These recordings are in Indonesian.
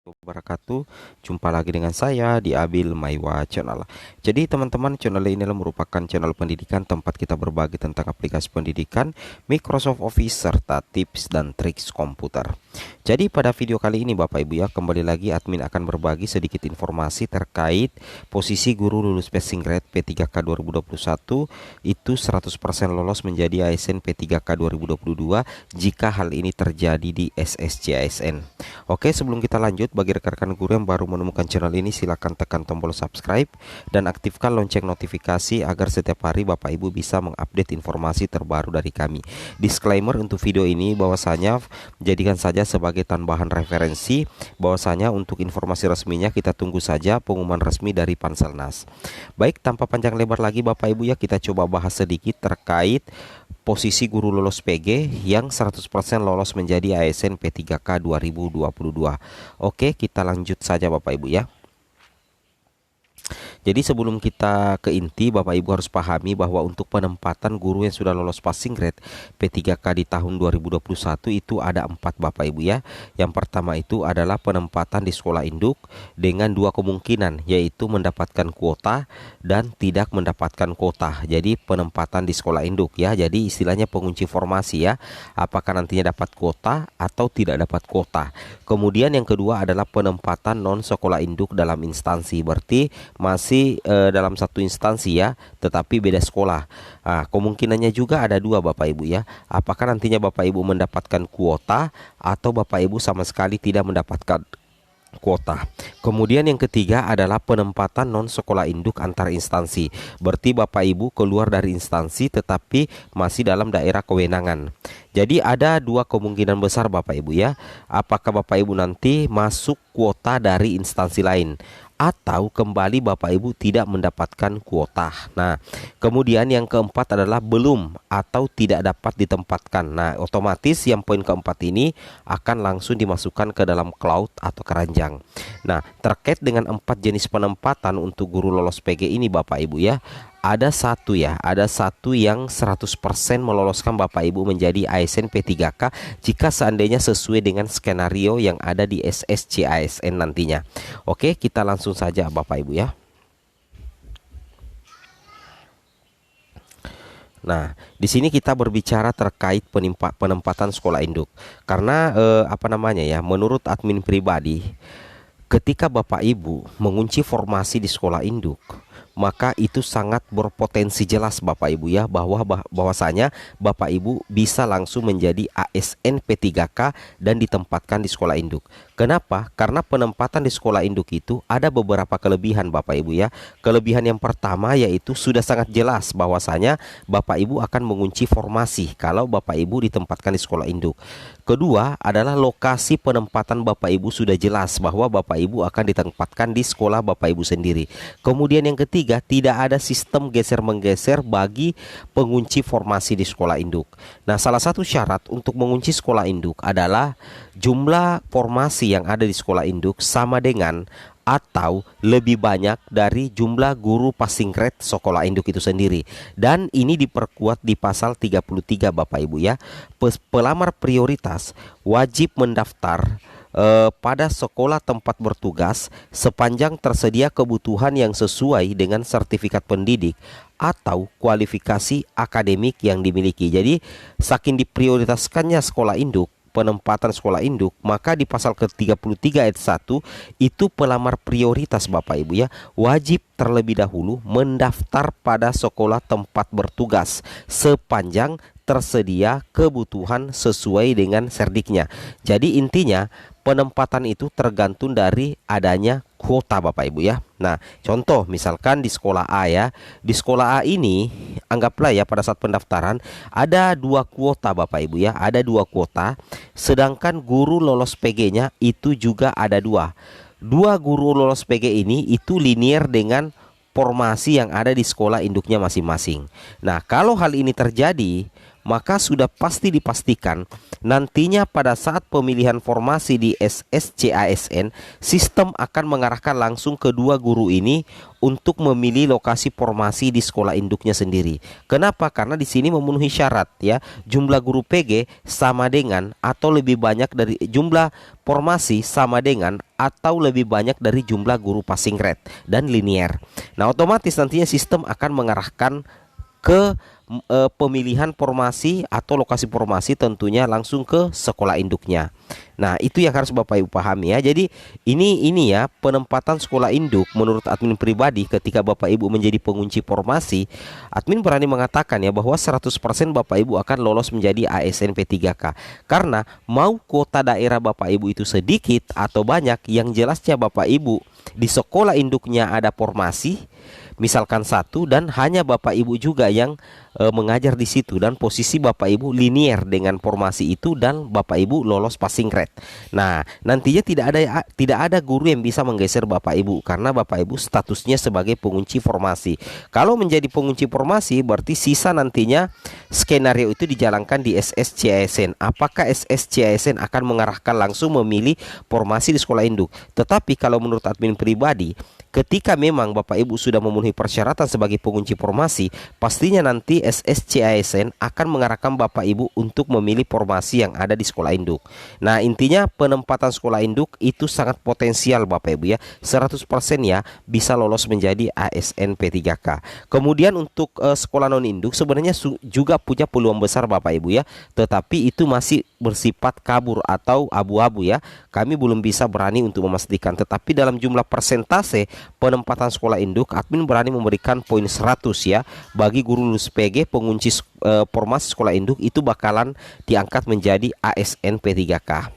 Wabarakatuh. Jumpa lagi dengan saya di Abil Maiwa Channel. Jadi teman-teman, channel ini adalah merupakan channel pendidikan tempat kita berbagi tentang aplikasi pendidikan, Microsoft Office, serta tips dan triks komputer. Jadi pada video kali ini Bapak Ibu ya, kembali lagi admin akan berbagi sedikit informasi terkait posisi guru lulus passing grade P3K 2021 itu 100% lolos menjadi ASN P3K 2022 jika hal ini terjadi di SSC-ASN. Oke, sebelum kita lanjut, bagi rekan-rekan guru yang baru menemukan channel ini, silakan tekan tombol subscribe dan aktifkan lonceng notifikasi agar setiap hari Bapak Ibu bisa mengupdate informasi terbaru dari kami. Disclaimer untuk video ini bahwasanya jadikan saja sebagai tambahan referensi, bahwasanya untuk informasi resminya kita tunggu saja pengumuman resmi dari Panselnas. Baik, tanpa panjang lebar lagi Bapak Ibu ya, kita coba bahas sedikit terkait posisi guru lulus PG yang 100% lolos menjadi ASN P3K 2022. Oke, kita lanjut saja Bapak Ibu ya. Jadi sebelum kita ke inti, Bapak Ibu harus pahami bahwa untuk penempatan guru yang sudah lolos passing grade P3K di tahun 2021 itu ada 4 Bapak Ibu ya. Yang pertama itu adalah penempatan di sekolah induk dengan dua kemungkinan, yaitu mendapatkan kuota dan tidak mendapatkan kuota. Jadi penempatan di sekolah induk ya. Jadi istilahnya pengunci formasi ya. Apakah nantinya dapat kuota atau tidak dapat kuota. Kemudian yang kedua adalah penempatan non sekolah induk dalam instansi. Berarti masih dalam satu instansi ya, tetapi beda sekolah. Kemungkinannya juga ada dua Bapak Ibu ya. Apakah nantinya Bapak Ibu mendapatkan kuota atau Bapak Ibu sama sekali tidak mendapatkan kuota. Kemudian yang ketiga adalah penempatan non sekolah induk antar instansi. Berarti Bapak Ibu keluar dari instansi tetapi masih dalam daerah kewenangan. Jadi ada dua kemungkinan besar Bapak Ibu ya. Apakah Bapak Ibu nanti masuk kuota dari instansi lain atau kembali Bapak Ibu tidak mendapatkan kuota. Nah, kemudian yang keempat adalah belum atau tidak dapat ditempatkan. Nah, otomatis yang poin keempat ini akan langsung dimasukkan ke dalam cloud atau keranjang. Nah, terkait dengan 4 jenis penempatan untuk guru lolos PG ini Bapak Ibu ya, ada satu yang 100% meloloskan Bapak Ibu menjadi ASN P3K jika seandainya sesuai dengan skenario yang ada di SSC ASN nantinya. Oke, kita langsung saja Bapak Ibu ya. Nah, di sini kita berbicara terkait penempatan sekolah induk. Karena menurut admin pribadi, ketika Bapak Ibu mengunci formasi di sekolah induk, maka itu sangat berpotensi jelas Bapak Ibu ya, bahwasanya Bapak Ibu bisa langsung menjadi ASN P3K dan ditempatkan di sekolah induk. Kenapa? Karena penempatan di sekolah induk itu ada beberapa kelebihan Bapak Ibu ya. Kelebihan yang pertama yaitu sudah sangat jelas bahwasanya Bapak Ibu akan mengunci formasi kalau Bapak Ibu ditempatkan di sekolah induk. Kedua adalah lokasi penempatan Bapak Ibu sudah jelas bahwa Bapak Ibu akan ditempatkan di sekolah Bapak Ibu sendiri. Kemudian yang ketiga, tidak ada sistem geser-menggeser bagi pengunci formasi di sekolah induk. Nah, salah satu syarat untuk mengunci sekolah induk adalah jumlah formasi yang ada di sekolah induk sama dengan atau lebih banyak dari jumlah guru passing grade sekolah induk itu sendiri. Dan ini diperkuat di pasal 33 Bapak Ibu ya. Pelamar prioritas wajib mendaftar pada sekolah tempat bertugas sepanjang tersedia kebutuhan yang sesuai dengan sertifikat pendidik atau kualifikasi akademik yang dimiliki. Jadi saking diprioritaskannya sekolah induk, penempatan sekolah induk, maka di pasal ke-33 ayat 1 itu pelamar prioritas Bapak Ibu ya wajib terlebih dahulu mendaftar pada sekolah tempat bertugas sepanjang tersedia kebutuhan sesuai dengan serdiknya. Jadi intinya penempatan itu tergantung dari adanya kuota Bapak Ibu ya. Nah, contoh misalkan di sekolah A ya. Di sekolah A ini anggaplah ya pada saat pendaftaran ada 2 kuota Bapak Ibu ya. Ada 2 kuota. Sedangkan guru lolos PG-nya itu juga ada 2. 2 guru lolos PG ini itu linear dengan formasi yang ada di sekolah induknya masing-masing. Nah, kalau hal ini terjadi, maka sudah pasti dipastikan nantinya pada saat pemilihan formasi di SSCASN, sistem akan mengarahkan langsung kedua guru ini untuk memilih lokasi formasi di sekolah induknya sendiri. Kenapa? Karena di sini memenuhi syarat ya. Jumlah guru PG sama dengan atau lebih banyak dari jumlah formasi sama dengan atau lebih banyak dari jumlah guru passing grade dan linear. Nah, otomatis nantinya sistem akan mengarahkan ke pemilihan formasi atau lokasi formasi tentunya langsung ke sekolah induknya. Nah, itu yang harus Bapak Ibu pahami ya. Jadi ini ya penempatan sekolah induk menurut admin pribadi ketika Bapak Ibu menjadi pengunci formasi, admin berani mengatakan ya bahwa 100% Bapak Ibu akan lolos menjadi ASN P3K. Karena mau kuota daerah Bapak Ibu itu sedikit atau banyak, yang jelasnya Bapak Ibu di sekolah induknya ada formasi misalkan satu dan hanya Bapak Ibu juga yang mengajar di situ, dan posisi Bapak Ibu linear dengan formasi itu dan Bapak Ibu lolos passing grade. Nah, nantinya tidak ada guru yang bisa menggeser Bapak Ibu karena Bapak Ibu statusnya sebagai pengunci formasi. Kalau menjadi pengunci formasi berarti sisa nantinya skenario itu dijalankan di SSCASN. Apakah SSCASN akan mengarahkan langsung memilih formasi di sekolah induk? Tetapi kalau menurut admin pribadi, ketika memang Bapak Ibu sudah memenuhi persyaratan sebagai pengunci formasi, pastinya nanti SSCASN akan mengarahkan Bapak Ibu untuk memilih formasi yang ada di sekolah induk. Nah, intinya penempatan sekolah induk itu sangat potensial Bapak Ibu ya. 100% ya bisa lolos menjadi ASN P3K. Kemudian untuk sekolah non induk sebenarnya juga punya peluang besar Bapak Ibu ya. Tetapi itu masih bersifat kabur atau abu-abu ya. Kami belum bisa berani untuk memastikan, tetapi dalam jumlah persentase penempatan sekolah induk, admin berani memberikan poin 100 ya. Bagi guru lulus PG pengunci formasi sekolah induk itu bakalan diangkat menjadi ASN P3K.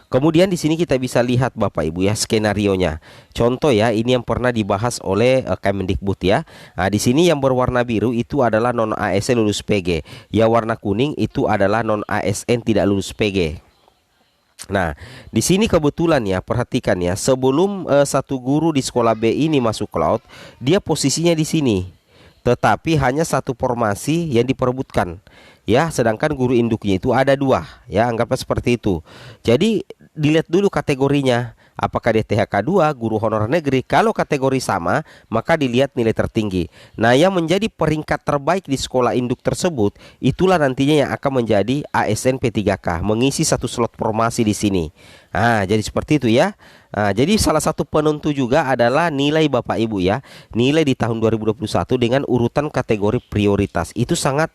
Kemudian di sini kita bisa lihat Bapak Ibu ya skenarionya. Contoh ya, ini yang pernah dibahas oleh Kemendikbud ya. Nah, di sini yang berwarna biru itu adalah non ASN lulus PG. Yang warna kuning itu adalah non ASN tidak lulus PG. Nah, di sini kebetulan ya, perhatikan ya, sebelum satu guru di sekolah B ini masuk cloud, dia posisinya di sini. Tetapi hanya satu formasi yang diperebutkan ya, sedangkan guru induknya itu ada dua ya, anggaplah seperti itu. Jadi dilihat dulu kategorinya, apakah dia THK 2, guru honorer negeri. Kalau kategori sama, maka dilihat nilai tertinggi. Nah, yang menjadi peringkat terbaik di sekolah induk tersebut, itulah nantinya yang akan menjadi ASN P3K, mengisi satu slot formasi di sini. Nah, jadi seperti itu ya. Nah, jadi salah satu penentu juga adalah nilai Bapak Ibu ya. Nilai di tahun 2021 dengan urutan kategori prioritas. Itu sangat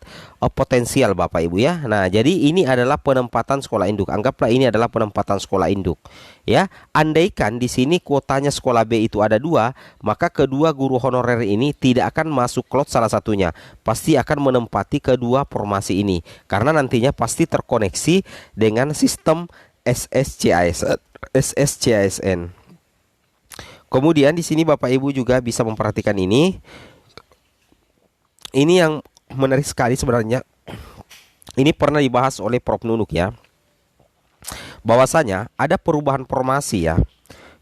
potensial Bapak Ibu ya. Nah, jadi ini adalah penempatan sekolah induk. Anggaplah ini adalah penempatan sekolah induk. Ya, andaikan di sini kuotanya sekolah B itu ada dua, maka kedua guru honorer ini tidak akan masuk klot salah satunya. Pasti akan menempati kedua formasi ini. Karena nantinya pasti terkoneksi dengan sistem SSCASN. Kemudian di sini Bapak Ibu juga bisa memperhatikan ini. Ini yang menarik sekali sebenarnya. Ini pernah dibahas oleh Prof Nunuk ya. Bahwasanya ada perubahan formasi ya.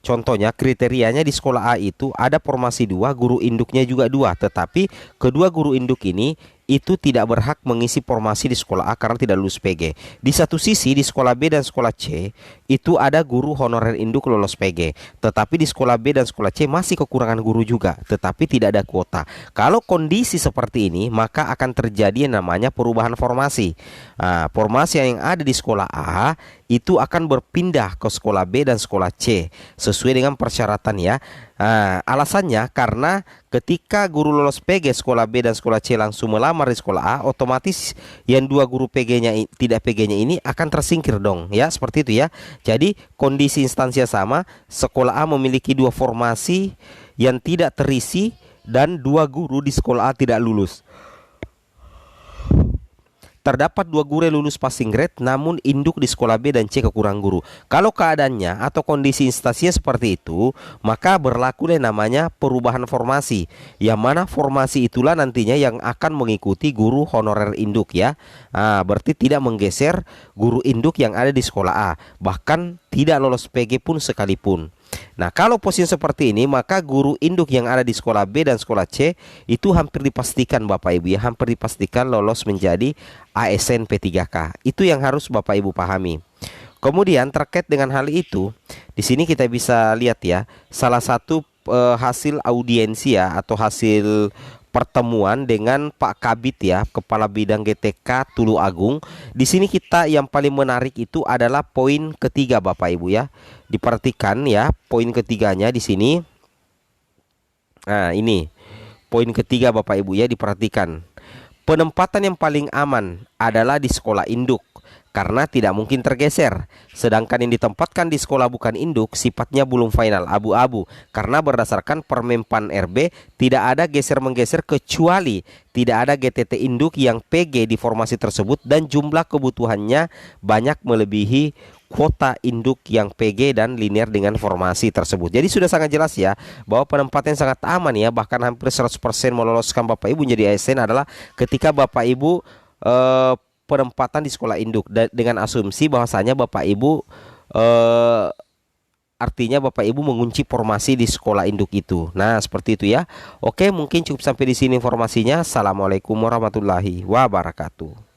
Contohnya kriterianya di sekolah A itu ada formasi 2, guru induknya juga 2, tetapi kedua guru induk ini itu tidak berhak mengisi formasi di sekolah A karena tidak lulus PG. Di satu sisi di sekolah B dan sekolah C itu ada guru honorer induk lolos PG, tetapi di sekolah B dan sekolah C masih kekurangan guru juga, tetapi tidak ada kuota. Kalau kondisi seperti ini, maka akan terjadi yang namanya perubahan formasi. Nah, formasi yang ada di sekolah A itu akan berpindah ke sekolah B dan sekolah C sesuai dengan persyaratan ya. Alasannya karena ketika guru lolos PG sekolah B dan sekolah C langsung melamar di sekolah A, otomatis yang dua guru PG-nya tidak PG-nya ini akan tersingkir dong ya, seperti itu ya. Jadi kondisi instansinya sama, sekolah A memiliki dua formasi yang tidak terisi dan dua guru di sekolah A tidak lulus. Terdapat dua guru yang lulus passing grade, namun induk di sekolah B dan C kekurangan guru. Kalau keadaannya atau kondisi instansinya seperti itu, maka berlaku yang namanya perubahan formasi. Yang mana formasi itulah nantinya yang akan mengikuti guru honorer induk ya. Berarti tidak menggeser guru induk yang ada di sekolah A, bahkan tidak lolos PG pun sekalipun. Nah, kalau posisi seperti ini, maka guru induk yang ada di sekolah B dan sekolah C itu hampir dipastikan Bapak Ibu ya, hampir dipastikan lolos menjadi ASN P3K. Itu yang harus Bapak Ibu pahami. Kemudian terkait dengan hal itu, di sini kita bisa lihat ya, salah satu hasil audiensi ya atau hasil pertemuan dengan Pak Kabit ya, Kepala Bidang GTK Tulu Agung. Di sini kita yang paling menarik itu adalah poin ketiga Bapak Ibu ya. Diperhatikan ya, poin ketiganya di sini. Nah, ini poin ketiga Bapak Ibu ya, diperhatikan. Penempatan yang paling aman adalah di sekolah induk karena tidak mungkin tergeser. Sedangkan yang ditempatkan di sekolah bukan induk sifatnya belum final, abu-abu. Karena berdasarkan Permenpan RB tidak ada geser-menggeser kecuali tidak ada GTT induk yang PG di formasi tersebut dan jumlah kebutuhannya banyak melebihi kuota induk yang PG dan linear dengan formasi tersebut. Jadi sudah sangat jelas ya bahwa penempatan sangat aman ya, bahkan hampir 100% meloloskan Bapak Ibu menjadi ASN adalah ketika Bapak Ibu penempatan di sekolah induk dengan asumsi bahwasanya Bapak Ibu artinya Bapak Ibu mengunci formasi di sekolah induk itu. Nah, seperti itu ya. Oke, mungkin cukup sampai di sini informasinya. Assalamualaikum warahmatullahi wabarakatuh.